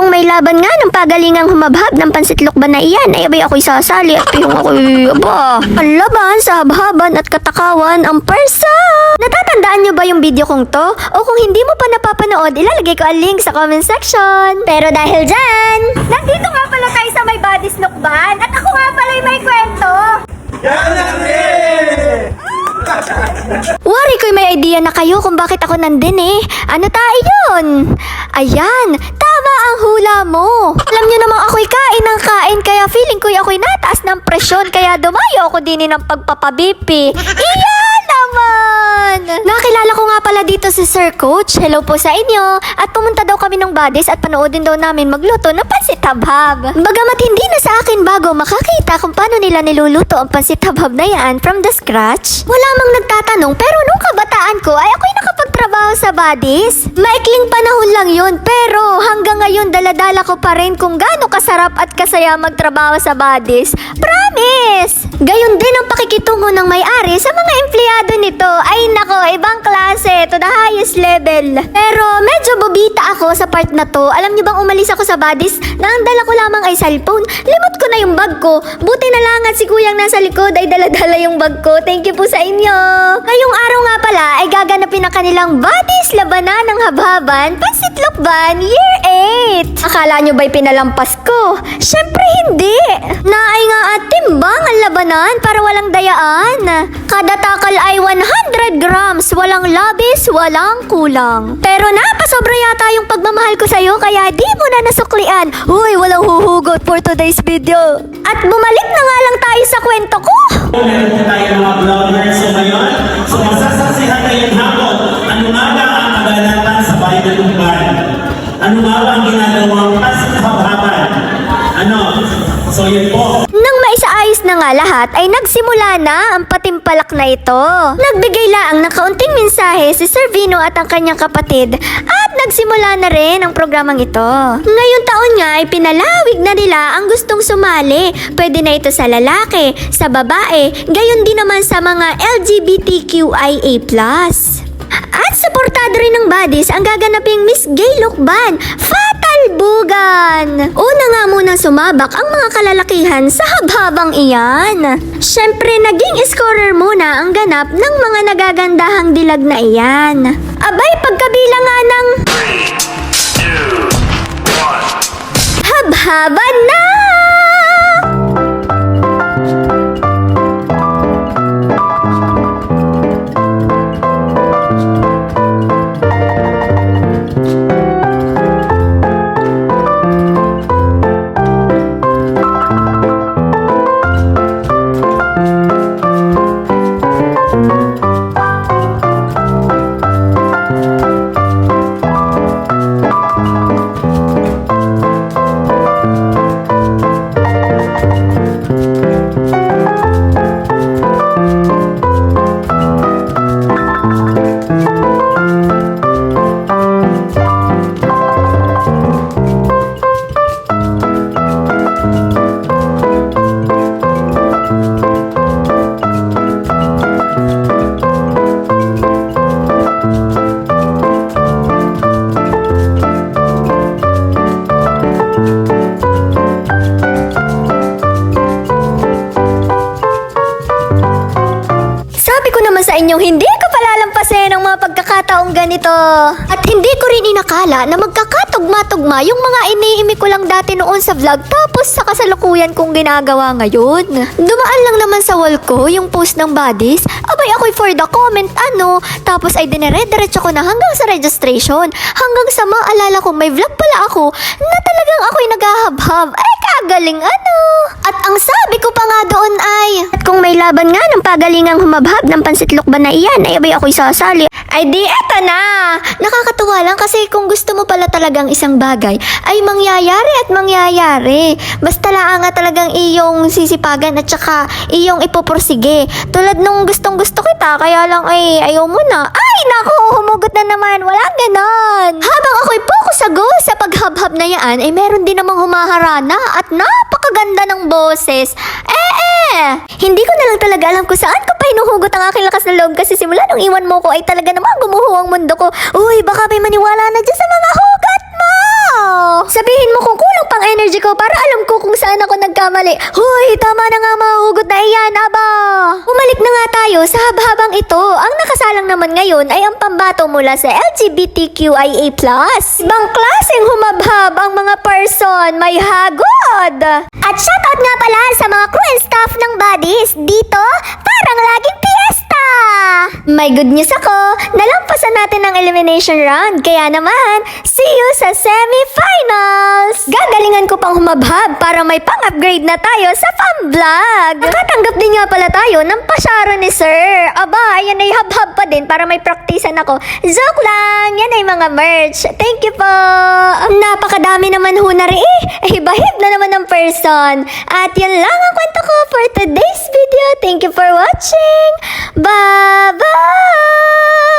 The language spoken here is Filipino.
kung may laban nga ng pagalingang humabhab ng pansitlokban na iyan, ay abay ako'y sasali at yung ako'y, ang laban sa habhaban at katakawan ang persa. Natatandaan nyo ba yung video kong to? O kung hindi mo pa napapanood, ilalagay ko ang link sa comment section. Pero dahil dyan, nandito nga pala tayo sa may Buddies Lukban at ako nga pala yung may kwento. Wari ko'y may idea na kayo kung bakit ako nandun eh. Ano tayo yun? Ayan, tama ang hula mo. Alam nyo namang ako'y kain ng kain kaya feeling ko'y ako'y nataas ng presyon kaya dumayo ako din ng pagpapabipi. Iyan naman! Nakilala ko nga pala dito si Sir Coach. Hello po sa inyo. At pumunta daw kami ng Buddies at panoodin daw namin magluto ng pansit habhab. Bagamat hindi na sa akin bago makakita kung paano nila niluluto ang pansit habhab na yan from the scratch, wala mang nagtatanong pero nung kabataan ko ay ako'y nakapagtrabaho sa Buddies. Maikling panahon lang yun pero hanggang ngayon daladala ko pa rin kung gaano kasarap at kasaya magtrabaho sa Buddies. Promise! Gayon din ang pakikitungo ng may-ari sa mga empleyado nito. Ay nako, ibang klase to the highest level. Pero medyo bobita ako sa part na to. Alam niyo bang umalis ako sa Buddies na ang dala ko lamang ay cellphone. Limot ko na yung bag ko. Buti na lang at si kuyang nasa likod ay daladala yung bag ko. Thank you po sa inyo. Ngayong araw nga pala ay gaganapin ang kanilang Buddies labanan ng habhaban pansit lukban year 8. Akala nyo ba'y pinalampas ko? Syempre hindi. Naay nga at timbang ang labanan para walang dayaan. Kada takal ay 100 grams. Walang labis, walang kulang. Pero napasobra yata yung pagmamahal ko sa'yo kaya di mo na nasuklian. Uy, walang huhugot for today's video. At bumalik na nga lang tayo sa kwento ko. Meron po tayo mga vloggers ngayon. So masasaksihan ngayong hapon. Ano nga ba ang kaganapan sa bayan ng Lukban? Ano nga ba ang ginagawang pansit habhaban? So yun po. Nang maisaayos na nga lahat ay nagsimula na ang patimpalak na ito. Nagbigay laang ng kaunting mensahe si Sir Vino at ang kanyang kapatid at nagsimula na rin ang programang ito. Ngayong taon nga ay pinalawig na nila ang gustong sumali. Pwede na ito sa lalaki, sa babae, gayon din naman sa mga LGBTQIA+. At suportado rin ng Buddies ang gaganaping Miss Gay Lukban, Fatal Bugan. Una nga munang sumabak ang mga kalalakihan sa habhabang iyan. Syempre naging scorer muna ang ganap ng mga nagagandahang dilag na iyan. Abay pagkabilang nga ng habhaban na! Sa inyong hindi ko palalampasin ang mga pagkakataong ganito. At hindi ko rin inakala na magkakatugma-tugma yung mga iniimik ko lang dati noon sa vlog tapos sa kasalukuyan kong ginagawa ngayon. Dumaan lang naman sa wall ko yung post ng Buddies. Abay ako'y for the comment tapos ay dinere-diretso ko na hanggang sa registration. Hanggang sa maalala ko may vlog pala ako na talagang ako'y naghahabhab. Ay kagaling At ang sabi ko pa nga doon ay, at kung may laban nga ng pagalingang humabhab ng pansit lukban na iyan, ay abay ako'y sasali. Ay di eto na! Nakakatuwa lang kasi kung gusto mo pala talagang isang bagay, ay mangyayari at mangyayari. Basta lang nga talagang iyong sisipagan at saka iyong ipoporsige. Tulad nung gustong gusto kita, kaya lang ay ayaw mo na. Ay naku, humugot na naman, walang ganon. Habang ako'y focus sa paghabhab na yan, ay meron din namang humaharana at napakaganda ng boses. Hindi ko na lang talaga alam kung saan ko pa hinuhugot ang aking lakas na loob kasi simula nung iwan mo ko ay talaga namang gumuho ang mundo ko. Uy, baka may maniwala na dyan sa mga hugot mo! Sabihin mo kung kulang pang energy ko para alam ko kung saan ako nagkamali. Huy, tama na nga mga hugot na iyan, aba! Bumalik na nga tayo sa habhabang ito. Ang nakasalang naman ngayon ay ang pambato mula sa LGBTQIA+. Ibang klaseng humabhab ang mga person, may hagod! At shoutout nga pala sa mga crew and staff ng Buddies. Dito, parang laging fiesta! May good news ako, nalampasan natin ang elimination round. Kaya naman, see you sa semifinals! Gagalingan ko pang humabhab para may pang-upgrade na tayo sa fam vlog. Nakatanggap din nga pala tayo ng pasyaro ni Sir. Aba, yan ay habhab pa din para may praktisan ako. Joke lang, yan ay mga merch. Thank you po! Napakadami naman ho na rin Hibahib na naman ng person. At yan lang ang kwento ko for today's video. Thank you for watching. Bye-bye!